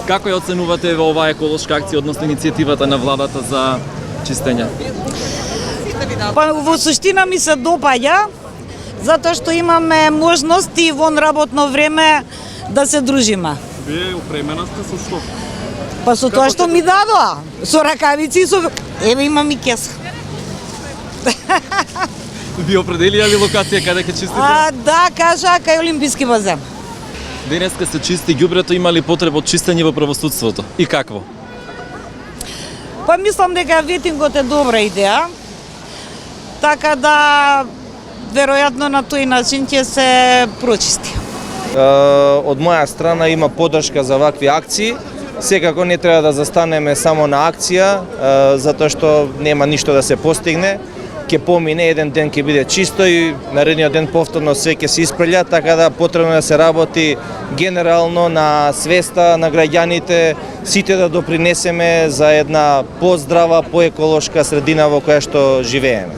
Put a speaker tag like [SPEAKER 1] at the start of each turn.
[SPEAKER 1] Како ја оценувате во оваа еколошка акција, односно иницијативата на владата за чистење?
[SPEAKER 2] Па во суштина ми се допаѓа, затоа што имаме можности вон работно време да се дружиме.
[SPEAKER 1] Вие опремена сте со што?
[SPEAKER 2] Па со тоа што ми дадоа, со ракавици и со... Еве имам и кеса.
[SPEAKER 1] Ви определија ли локација каде ќе чистите?
[SPEAKER 2] Да, кажа, кај Олимписки базен.
[SPEAKER 1] Денеска се чисти ѓубрето, има ли потреба од чистење во правосудството? И какво?
[SPEAKER 2] Па мислам дека ветингот е добра идеја, така да веројатно на тој начин ќе се прочисти.
[SPEAKER 3] Од моја страна има поддршка за вакви акции. Секако не треба да застанеме само на акција, затоа што нема ништо да се постигне. Ќе помине, еден ден ќе биде чисто и наредниот ден повторно се ќе се испрелја, така да потребно да се работи генерално на свеста на граѓаните, сите да допринесеме за една поздрава, поеколошка средина во која што живееме.